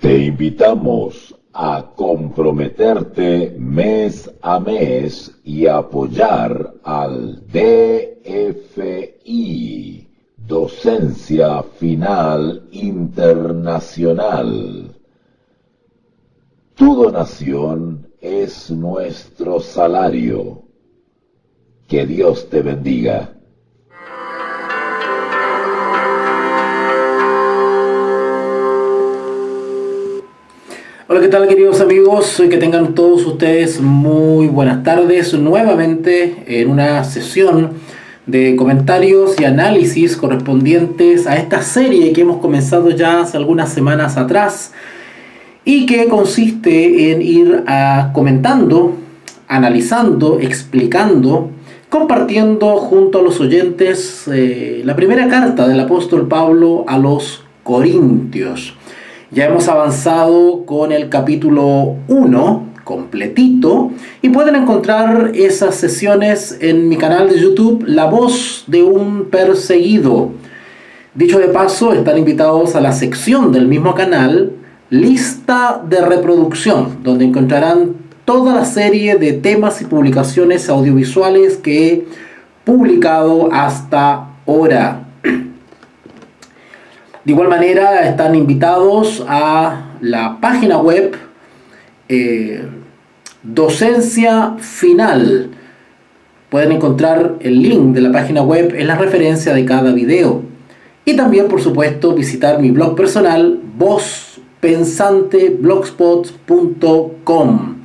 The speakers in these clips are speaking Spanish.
Te invitamos a comprometerte mes a mes y apoyar al DFI, Docencia Final Internacional. Tu donación es nuestro salario. Que Dios te bendiga. Hola, ¿qué tal, queridos amigos? Que tengan todos ustedes muy buenas tardes. Nuevamente en una sesión de comentarios y análisis correspondientes a esta serie que hemos comenzado ya hace algunas semanas atrás y que consiste en ir comentando, analizando, explicando, compartiendo junto a los oyentes la primera carta del apóstol Pablo a los Corintios. Ya hemos avanzado con el capítulo 1 completito y pueden encontrar esas sesiones en mi canal de YouTube, La Voz de un Perseguido. Dicho de paso, están invitados a la sección del mismo canal, Lista de Reproducción, donde encontrarán toda la serie de temas y publicaciones audiovisuales que he publicado hasta ahora. De igual manera, están invitados a la página web Docencia Final. Pueden encontrar el link de la página web en la referencia de cada video. Y también, por supuesto, visitar mi blog personal, vozpensanteblogspot.com.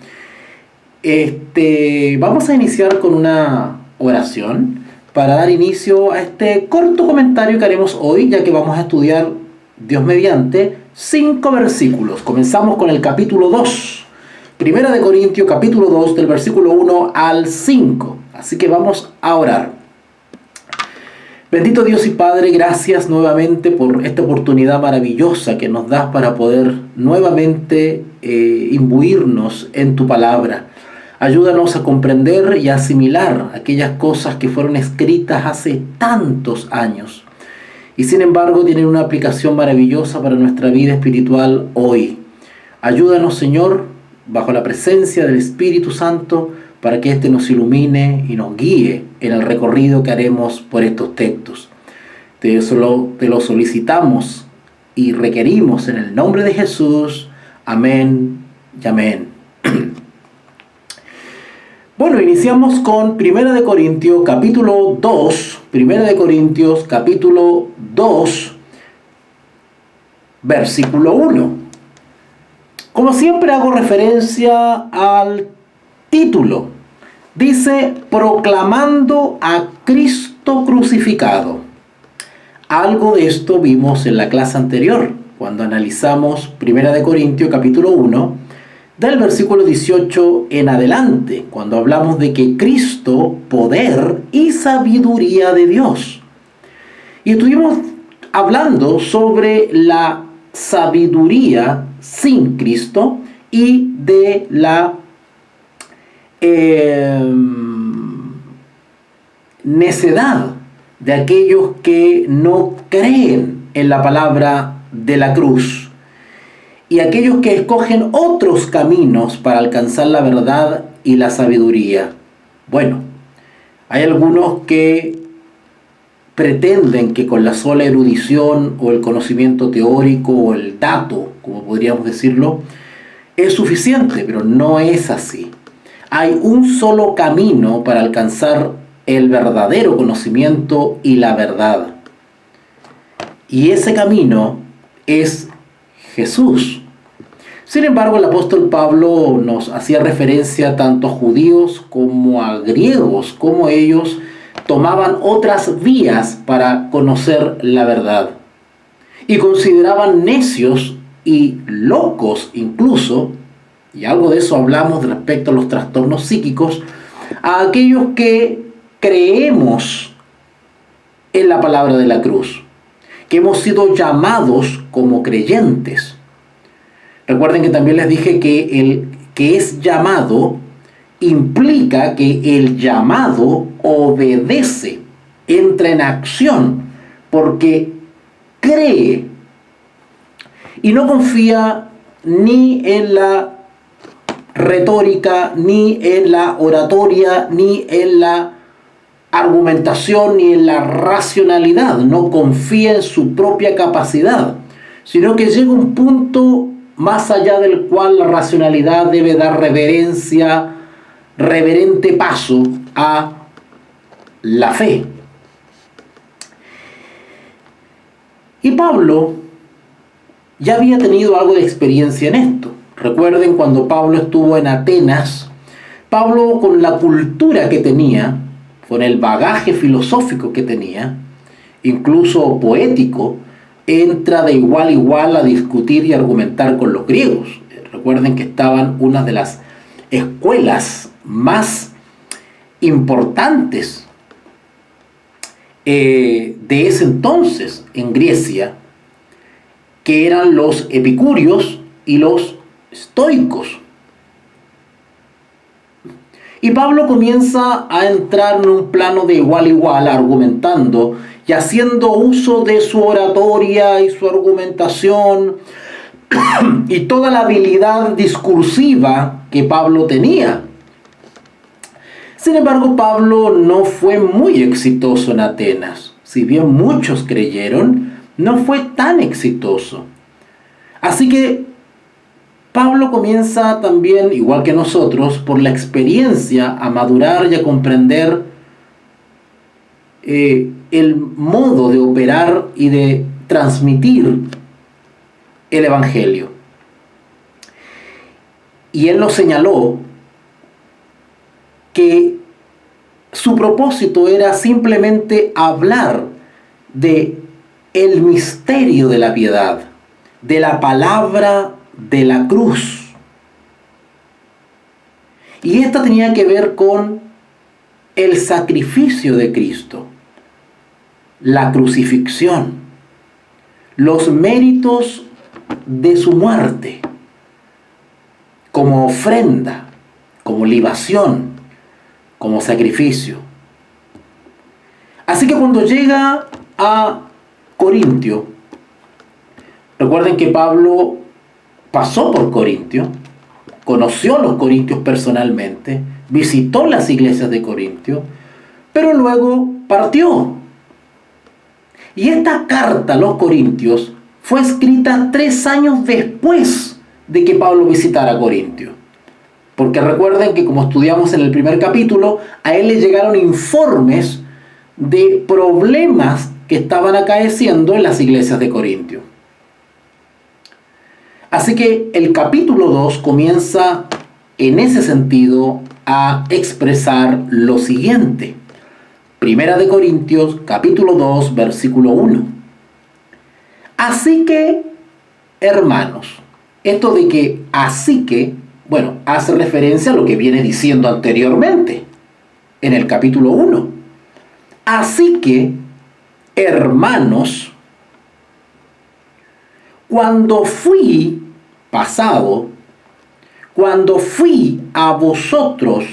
Vamos a iniciar con una oración para dar inicio a este corto comentario que haremos hoy, ya que vamos a estudiar, Dios mediante, 5 versículos. Comenzamos con el capítulo 2, Primera de Corintios, capítulo 2, del versículo 1 al 5. Así que vamos a orar. Bendito Dios y Padre, gracias nuevamente por esta oportunidad maravillosa que nos das para poder nuevamente imbuirnos en tu palabra. Ayúdanos a comprender y a asimilar aquellas cosas que fueron escritas hace tantos años y sin embargo tienen una aplicación maravillosa para nuestra vida espiritual hoy. Ayúdanos, Señor, bajo la presencia del Espíritu Santo, para que éste nos ilumine y nos guíe en el recorrido que haremos por estos textos. Te lo solicitamos y requerimos en el nombre de Jesús. Amén y amén. Bueno, iniciamos con 1 de Corintios capítulo 2, 1 de Corintios capítulo 2, versículo 1. Como siempre hago referencia al título. Dice, proclamando a Cristo crucificado. Algo de esto vimos en la clase anterior, cuando analizamos 1 de Corintios capítulo 1, del versículo 18 en adelante, cuando hablamos de que Cristo, poder y sabiduría de Dios. Y estuvimos hablando sobre la sabiduría sin Cristo y de la necedad de aquellos que no creen en la palabra de la cruz. Y aquellos que escogen otros caminos para alcanzar la verdad y la sabiduría. Bueno, hay algunos que pretenden que con la sola erudición o el conocimiento teórico o el dato, como podríamos decirlo, es suficiente, pero no es así. Hay un solo camino para alcanzar el verdadero conocimiento y la verdad. Y ese camino es Jesús. Sin embargo, el apóstol Pablo nos hacía referencia tanto a judíos como a griegos, como ellos tomaban otras vías para conocer la verdad. Y consideraban necios y locos incluso, y algo de eso hablamos respecto a los trastornos psíquicos, a aquellos que creemos en la palabra de la cruz, que hemos sido llamados como creyentes. Recuerden que también les dije que el que es llamado implica que el llamado obedece, entra en acción, porque cree y no confía ni en la retórica, ni en la oratoria, ni en la argumentación, ni en la racionalidad. No confía en su propia capacidad, sino que llega un punto más allá del cual la racionalidad debe dar reverente paso a la fe. Y Pablo ya había tenido algo de experiencia en esto. Recuerden cuando Pablo estuvo en Atenas, Pablo, con la cultura que tenía, con el bagaje filosófico que tenía, incluso poético, entra de igual a igual a discutir y argumentar con los griegos. Recuerden que estaban una de las escuelas más importantes de ese entonces en Grecia, que eran los epicúreos y los estoicos. Y Pablo comienza a entrar en un plano de igual a igual, argumentando y haciendo uso de su oratoria y su argumentación y toda la habilidad discursiva que Pablo tenía. Sin embargo, Pablo no fue muy exitoso en Atenas. Si bien muchos creyeron, no fue tan exitoso. Así que Pablo comienza también, igual que nosotros, por la experiencia, a madurar y a comprender el modo de operar y de transmitir el Evangelio. Y él nos señaló que su propósito era simplemente hablar de el misterio de la piedad, de la palabra de la cruz. Y esta tenía que ver con el sacrificio de Cristo, la crucifixión, los méritos de su muerte, como ofrenda, como libación, como sacrificio. Así que cuando llega a Corintio, recuerden que Pablo pasó por Corintio, conoció a los corintios personalmente, visitó las iglesias de Corintio, pero luego partió. Y esta carta a los corintios fue escrita 3 años después de que Pablo visitara Corintio. Porque recuerden que, como estudiamos en el primer capítulo, a él le llegaron informes de problemas que estaban acaeciendo en las iglesias de Corintio. Así que el capítulo 2 comienza en ese sentido a expresar lo siguiente. Primera de Corintios, capítulo 2, versículo 1. Así que, hermanos, esto de que así que, bueno, hace referencia a lo que viene diciendo anteriormente, en el capítulo 1. Así que, hermanos, cuando fui a vosotros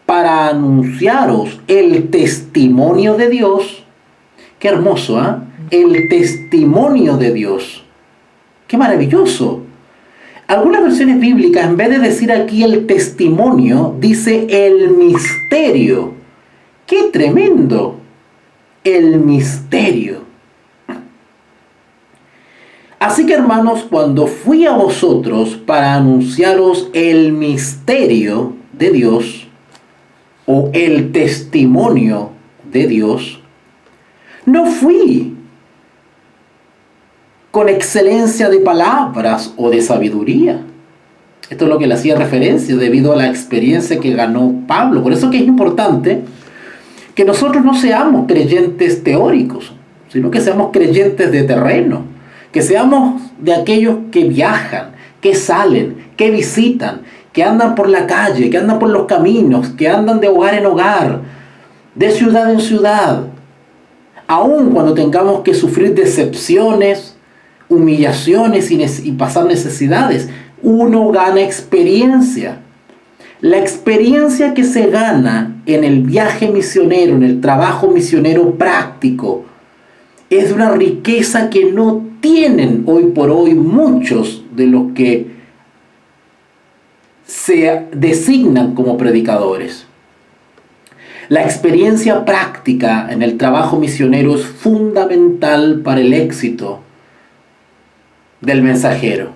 para anunciaros el testimonio de Dios, qué hermoso, ¿eh? El testimonio de Dios, qué maravilloso. Algunas versiones bíblicas, en vez de decir aquí el testimonio, dice el misterio. ¡Qué tremendo! El misterio. Así que, hermanos, cuando fui a vosotros para anunciaros el misterio de Dios, o el testimonio de Dios, no fui con excelencia de palabras o de sabiduría. Esto es lo que le hacía referencia debido a la experiencia que ganó Pablo. Por eso que es importante que nosotros no seamos creyentes teóricos, sino que seamos creyentes de terreno, que seamos de aquellos que viajan, que salen, que visitan, que andan por la calle, que andan por los caminos, que andan de hogar en hogar, de ciudad en ciudad. Aun cuando tengamos que sufrir decepciones, humillaciones y pasar necesidades, uno gana experiencia. La experiencia que se gana en el viaje misionero, en el trabajo misionero práctico, es de una riqueza que no tienen hoy por hoy muchos de los que se designan como predicadores. La experiencia práctica en el trabajo misionero es fundamental para el éxito del mensajero.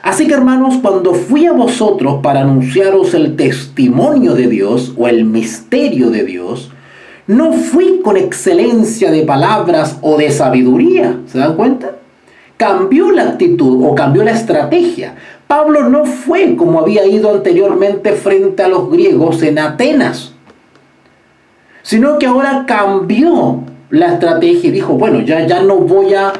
Así que, hermanos, cuando fui a vosotros para anunciaros el testimonio de Dios o el misterio de Dios, no fui con excelencia de palabras o de sabiduría. ¿Se dan cuenta? Cambió la actitud o cambió la estrategia. Pablo no fue como había ido anteriormente frente a los griegos en Atenas, sino que ahora cambió la estrategia y dijo, bueno, ya no voy a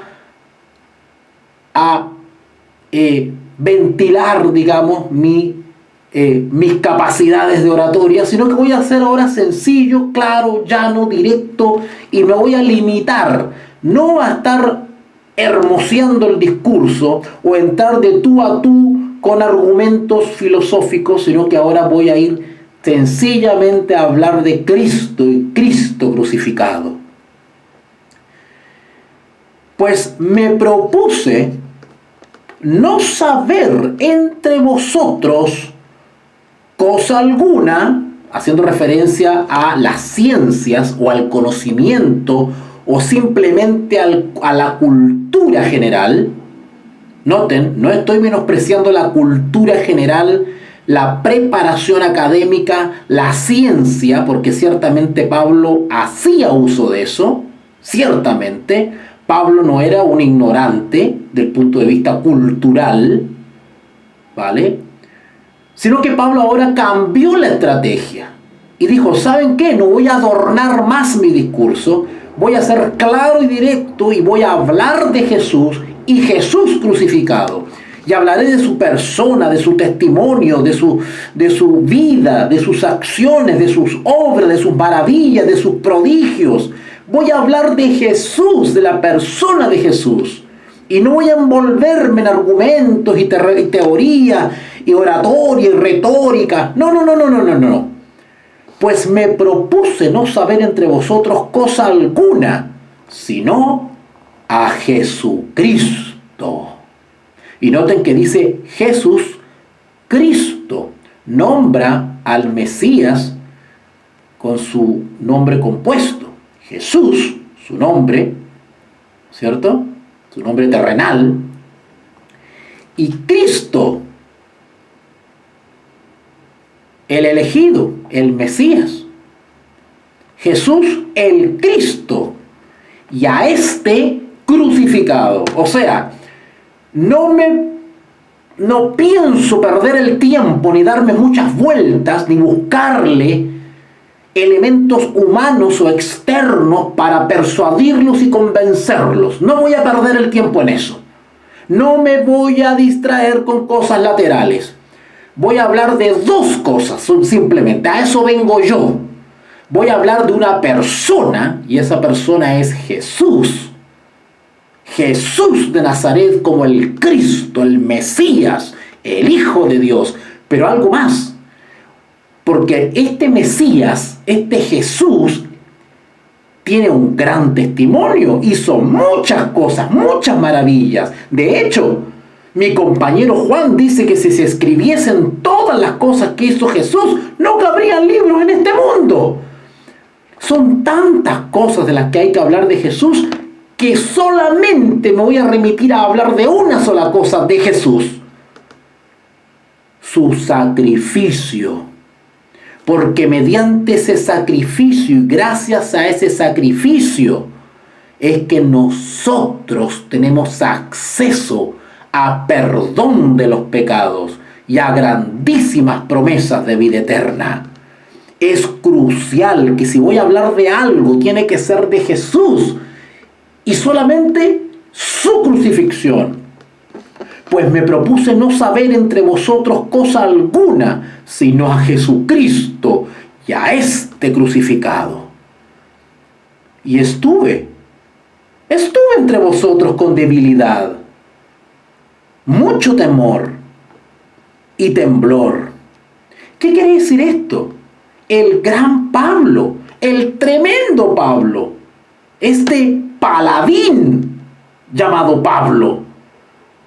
ventilar, digamos, mis capacidades de oratoria, sino que voy a ser ahora sencillo, claro, llano, directo, y me voy a limitar, no a estar hermoseando el discurso o entrar de tú a tú con argumentos filosóficos, sino que ahora voy a ir sencillamente a hablar de Cristo y Cristo crucificado. Pues me propuse no saber entre vosotros cosa alguna, haciendo referencia a las ciencias o al conocimiento o simplemente a la cultura general. Noten, no estoy menospreciando la cultura general, la preparación académica, la ciencia, porque ciertamente Pablo hacía uso de eso, ciertamente. Pablo no era un ignorante del punto de vista cultural, ¿vale? Sino que Pablo ahora cambió la estrategia y dijo, ¿saben qué? No voy a adornar más mi discurso, voy a ser claro y directo y voy a hablar de Jesús y Jesús crucificado. Y hablaré de su persona, de su testimonio, de su vida, de sus acciones, de sus obras, de sus maravillas, de sus prodigios. Voy a hablar de Jesús, de la persona de Jesús. Y no voy a envolverme en argumentos y teoría y oratoria y retórica. No. Pues me propuse no saber entre vosotros cosa alguna, sino a Jesucristo. Y noten que dice Jesús Cristo. Nombra al Mesías con su nombre compuesto. Jesús, su nombre, ¿cierto? Su nombre terrenal. Y Cristo, el elegido, el Mesías. Jesús, el Cristo. Y a este crucificado. O sea, no pienso perder el tiempo, ni darme muchas vueltas, ni buscarle elementos humanos o externos para persuadirlos y convencerlos. No voy a perder el tiempo en eso. No me voy a distraer con cosas laterales. Voy a hablar de dos cosas, simplemente. A eso vengo yo. Voy a hablar de una persona, y esa persona es Jesús. Jesús de Nazaret como el Cristo, el Mesías, el Hijo de Dios. Pero algo más. Porque este Mesías, este Jesús, tiene un gran testimonio. Hizo muchas cosas, muchas maravillas. De hecho, mi compañero Juan dice que si se escribiesen todas las cosas que hizo Jesús, no cabrían libros en este mundo. Son tantas cosas de las que hay que hablar de Jesús que solamente me voy a remitir a hablar de una sola cosa de Jesús. Su sacrificio. Porque mediante ese sacrificio y gracias a ese sacrificio es que nosotros tenemos acceso a perdón de los pecados y a grandísimas promesas de vida eterna. Es crucial que si voy a hablar de algo, tiene que ser de Jesús y solamente su crucifixión. Pues me propuse no saber entre vosotros cosa alguna, sino a Jesucristo y a este crucificado. Y estuve entre vosotros con debilidad, mucho temor y temblor. ¿Qué quiere decir esto? El gran Pablo, el tremendo Pablo, este paladín llamado Pablo,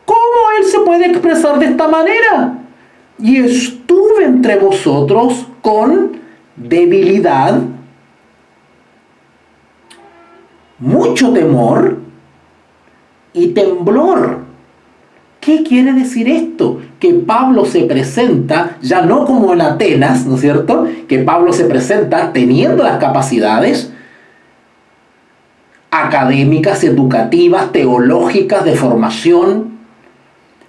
¿cómo él se puede expresar de esta manera? y estuve entre vosotros con debilidad, mucho temor y temblor. ¿Qué quiere decir esto? Que Pablo se presenta ya no como en Atenas, ¿no es cierto? Que Pablo se presenta teniendo las capacidades académicas, educativas, teológicas, de formación.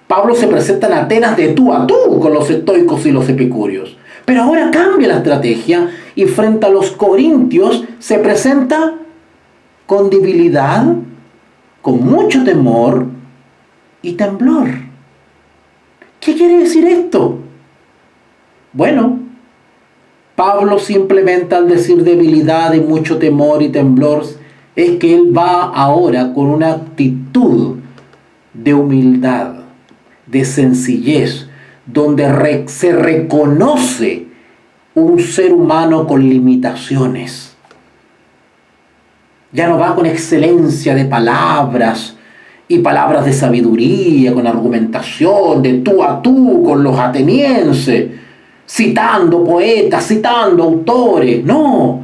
Pablo se presenta en Atenas de tú a tú con los estoicos y los epicúreos. Pero ahora cambia la estrategia y frente a los corintios se presenta con debilidad, con mucho temor y temblor. ¿Qué quiere decir esto? Bueno, Pablo simplemente al decir debilidad y mucho temor y temblor, es que él va ahora con una actitud de humildad, de sencillez, donde se reconoce un ser humano con limitaciones. Ya no va con excelencia de palabras y palabras de sabiduría, con argumentación, de tú a tú con los atenienses, citando poetas, citando autores. No,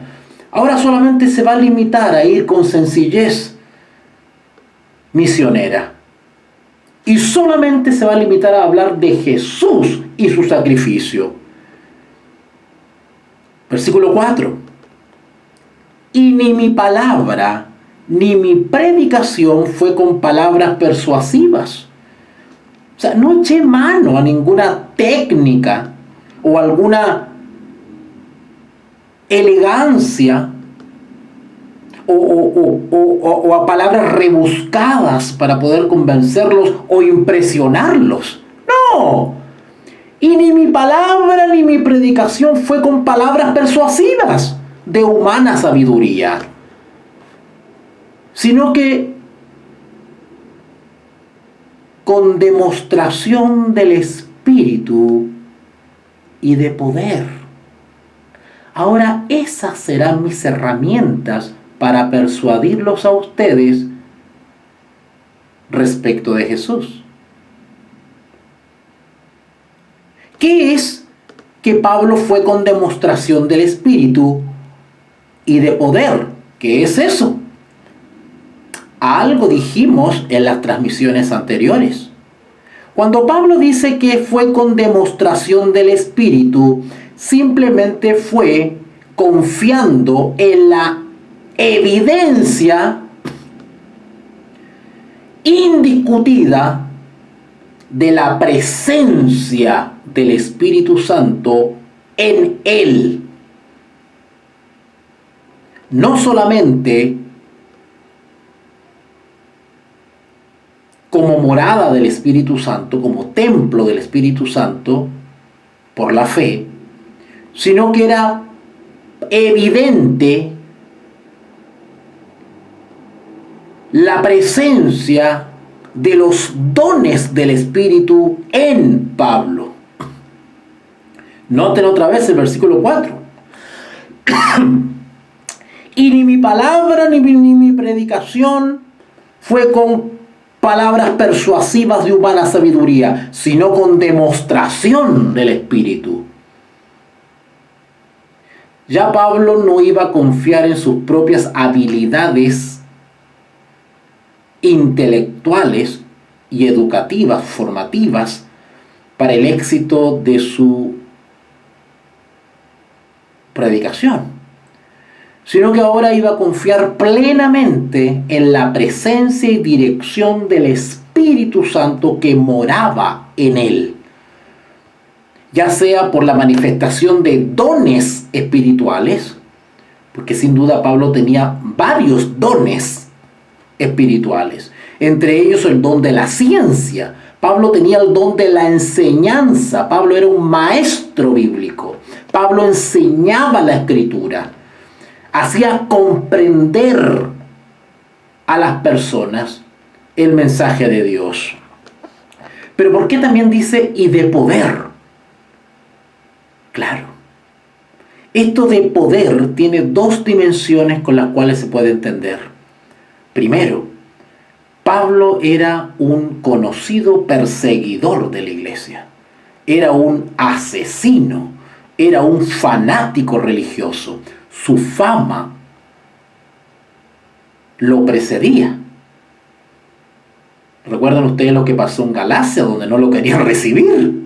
ahora solamente se va a limitar a ir con sencillez misionera. Y solamente se va a limitar a hablar de Jesús y su sacrificio. Versículo 4. Y ni mi palabra, ni mi predicación fue con palabras persuasivas. O sea, no eché mano a ninguna técnica o alguna elegancia o a palabras rebuscadas para poder convencerlos o impresionarlos. No. Y ni mi palabra ni mi predicación fue con palabras persuasivas de humana sabiduría, sino que con demostración del Espíritu y de poder. Ahora esas serán mis herramientas para persuadirlos a ustedes respecto de Jesús. ¿Qué es que Pablo fue con demostración del Espíritu y de poder? ¿Qué es eso? Algo dijimos en las transmisiones anteriores. Cuando Pablo dice que fue con demostración del Espíritu, simplemente fue confiando en la evidencia indiscutida de la presencia del Espíritu Santo en él. No solamente como morada del Espíritu Santo, como templo del Espíritu Santo, por la fe, sino que era evidente la presencia de los dones del Espíritu en Pablo. Noten otra vez el versículo 4. Y ni mi palabra ni mi predicación fue con palabras persuasivas de humana sabiduría, sino con demostración del Espíritu. Ya Pablo no iba a confiar en sus propias habilidades intelectuales y educativas, formativas, para el éxito de su predicación, sino que ahora iba a confiar plenamente en la presencia y dirección del Espíritu Santo que moraba en él, ya sea por la manifestación de dones espirituales, porque sin duda Pablo tenía varios dones espirituales, entre ellos el don de la ciencia. Pablo tenía el don de la enseñanza. Pablo era un maestro bíblico. Pablo enseñaba la Escritura, hacía comprender a las personas el mensaje de Dios. Pero ¿por qué también dice y de poder? Claro, esto de poder tiene dos dimensiones con las cuales se puede entender. Primero, Pablo era un conocido perseguidor de la iglesia. era un asesino, era un fanático religioso. Su fama lo precedía. ¿Recuerdan ustedes lo que pasó en Galacia, donde no lo querían recibir?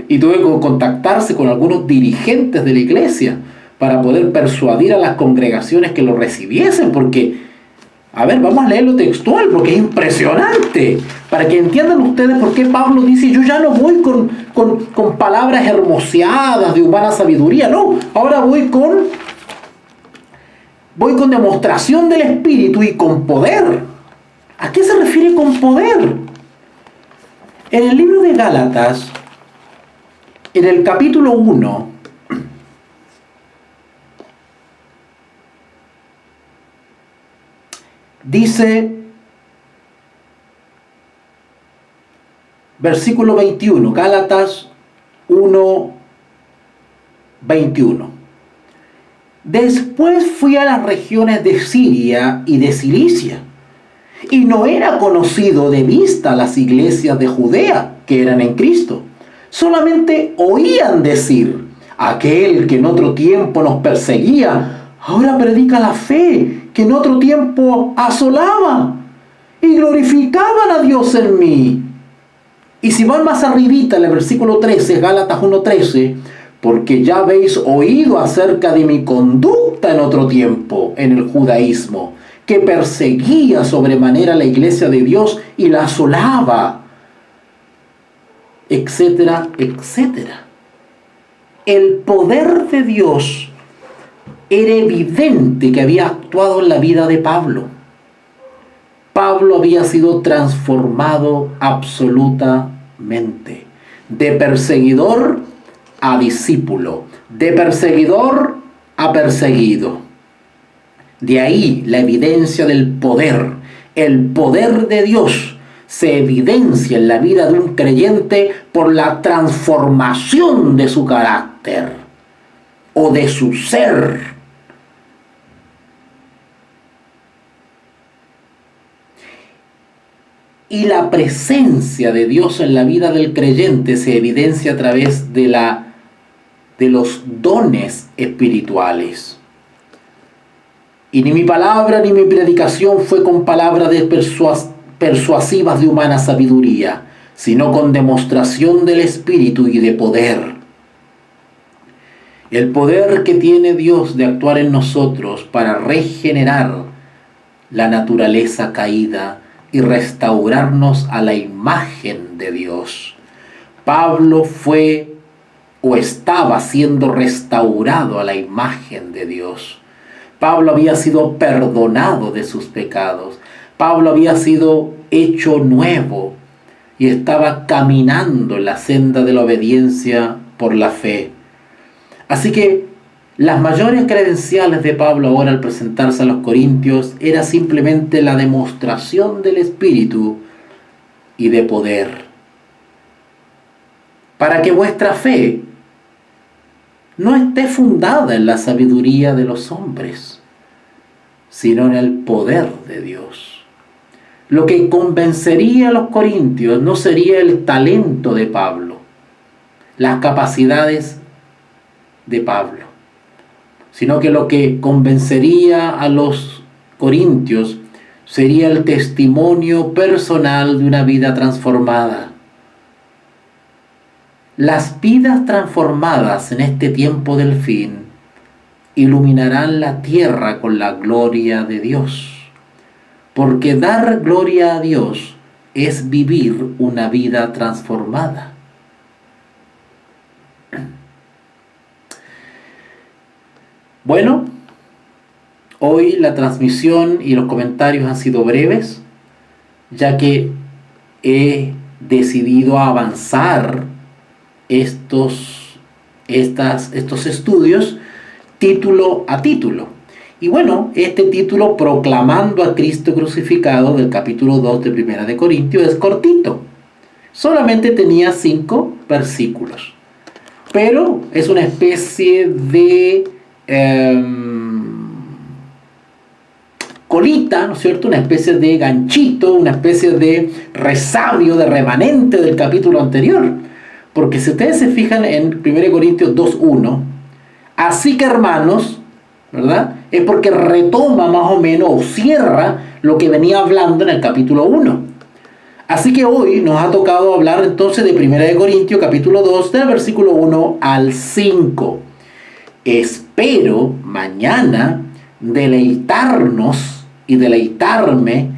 Y tuve que contactarse con algunos dirigentes de la iglesia para poder persuadir a las congregaciones que lo recibiesen, porque, a ver, vamos a leerlo textual, porque es impresionante, para que entiendan ustedes por qué Pablo dice: yo ya no voy con palabras hermoseadas de humana sabiduría, no, ahora voy con demostración del Espíritu y con poder. ¿A qué se refiere con poder? En el libro de Gálatas, en el capítulo 1, dice, versículo 21, Gálatas 1, 21. Después fui a las regiones de Siria y de Cilicia, y no era conocido de vista las iglesias de Judea que eran en Cristo. Solamente oían decir: aquel que en otro tiempo nos perseguía, ahora predica la fe que en otro tiempo asolaba, y glorificaban a Dios en mí. Y si van más arribita, en el versículo 13, Gálatas 1:13, porque ya habéis oído acerca de mi conducta en otro tiempo en el judaísmo, que perseguía sobremanera la iglesia de Dios y la asolaba, etcétera, etcétera. El poder de Dios era evidente que había actuado en la vida de Pablo. Pablo había sido transformado absolutamente, de perseguidor a discípulo, de perseguidor a perseguido. De ahí la evidencia del poder. El poder de Dios se evidencia en la vida de un creyente por la transformación de su carácter o de su ser. Y la presencia de Dios en la vida del creyente se evidencia a través de los dones espirituales. Y ni mi palabra ni mi predicación fue con palabras persuasivas de humana sabiduría, sino con demostración del Espíritu y de poder. El poder que tiene Dios de actuar en nosotros para regenerar la naturaleza caída y restaurarnos a la imagen de Dios. Pablo fue o estaba siendo restaurado a la imagen de Dios. Pablo había sido perdonado de sus pecados. Pablo había sido hecho nuevo y estaba caminando en la senda de la obediencia por la fe. Así que las mayores credenciales de Pablo ahora al presentarse a los corintios era simplemente la demostración del Espíritu y de poder. Para que vuestra fe no esté fundada en la sabiduría de los hombres, sino en el poder de Dios. Lo que convencería a los corintios no sería el talento de Pablo, las capacidades de Pablo, sino que lo que convencería a los corintios sería el testimonio personal de una vida transformada. Las vidas transformadas en este tiempo del fin iluminarán la tierra con la gloria de Dios, porque dar gloria a Dios es vivir una vida transformada. Bueno, hoy la transmisión y los comentarios han sido breves, ya que he decidido avanzar estos estudios título a título. Y bueno, este título, Proclamando a Cristo Crucificado, del capítulo 2 de Primera de Corintios, es cortito. Solamente tenía 5 versículos. Pero es una especie de colita, ¿no es cierto? Una especie de ganchito, una especie de resabio, de remanente del capítulo anterior. Porque si ustedes se fijan en 1 Corintios 2:1, así que hermanos, ¿verdad? Es porque retoma más o menos o cierra lo que venía hablando en el capítulo 1. Así que hoy nos ha tocado hablar entonces de 1 Corintios capítulo 2, del versículo 1 al 5. Espero mañana deleitarnos y deleitarme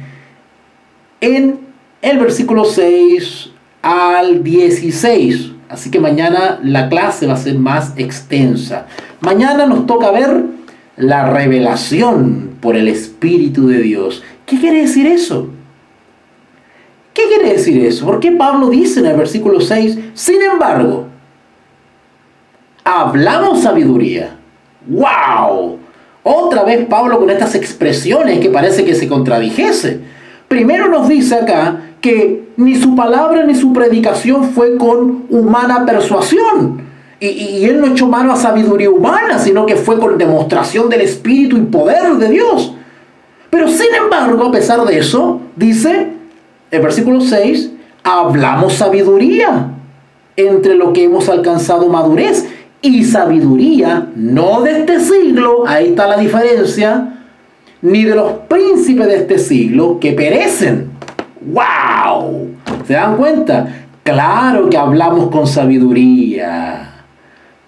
en el versículo 6 al 16. Así que mañana la clase va a ser más extensa. Mañana nos toca ver la revelación por el Espíritu de Dios. ¿Qué quiere decir eso? ¿Qué quiere decir eso? ¿Por qué Pablo dice en el versículo 6, sin embargo, hablamos sabiduría? ¡Wow! Otra vez Pablo con estas expresiones que parece que se contradijese. Primero nos dice acá que ni su palabra ni su predicación fue con humana persuasión. Y él no echó mano a sabiduría humana, sino que fue con demostración del Espíritu y poder de Dios. Pero sin embargo, a pesar de eso, dice el versículo 6, hablamos sabiduría entre lo que hemos alcanzado madurez. Y sabiduría no de este siglo, ahí está la diferencia, ni de los príncipes de este siglo que perecen. ¡Wow! ¿Se dan cuenta? Claro que hablamos con sabiduría,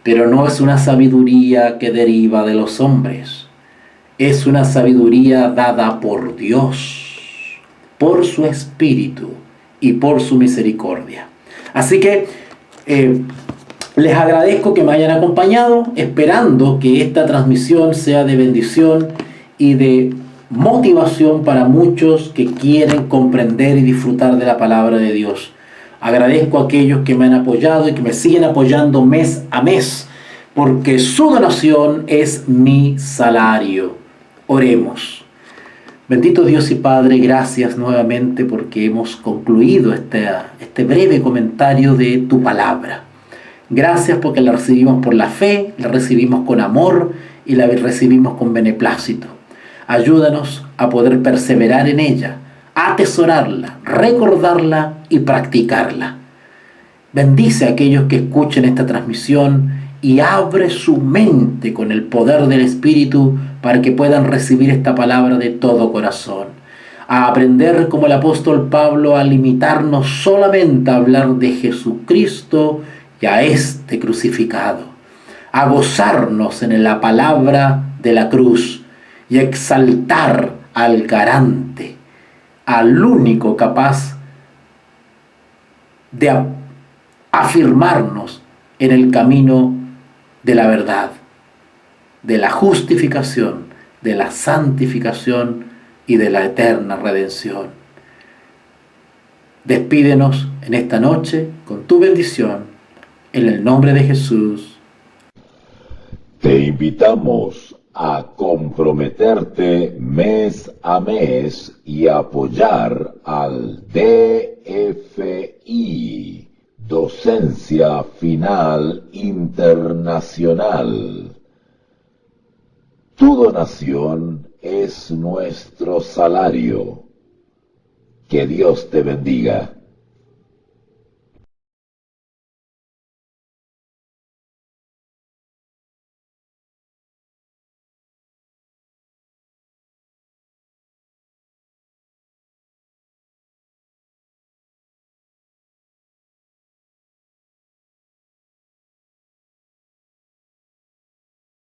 pero no es una sabiduría que deriva de los hombres. Es una sabiduría dada por Dios, por su Espíritu y por su misericordia. Así que les agradezco que me hayan acompañado, esperando que esta transmisión sea de bendición y de motivación para muchos que quieren comprender y disfrutar de la palabra de Dios. Agradezco a aquellos que me han apoyado y que me siguen apoyando mes a mes, porque su donación es mi salario. Oremos. Bendito Dios y Padre, gracias nuevamente porque hemos concluido este breve comentario de tu palabra. Gracias porque la recibimos por la fe, la recibimos con amor y la recibimos con beneplácito. Ayúdanos a poder perseverar en ella, atesorarla, recordarla y practicarla. Bendice a aquellos que escuchen esta transmisión y abre su mente con el poder del Espíritu para que puedan recibir esta palabra de todo corazón. A aprender como el apóstol Pablo a limitarnos solamente a hablar de Jesucristo y a este crucificado. A gozarnos en la palabra de la cruz y a exaltar al garante, al único capaz de afirmarnos en el camino de la verdad, de la justificación, de la santificación y de la eterna redención. Despídenos en esta noche con tu bendición, en el nombre de Jesús. Te invitamos a comprometerte mes a mes y apoyar al DFI, Docencia Final Internacional. Tu donación es nuestro salario. Que Dios te bendiga.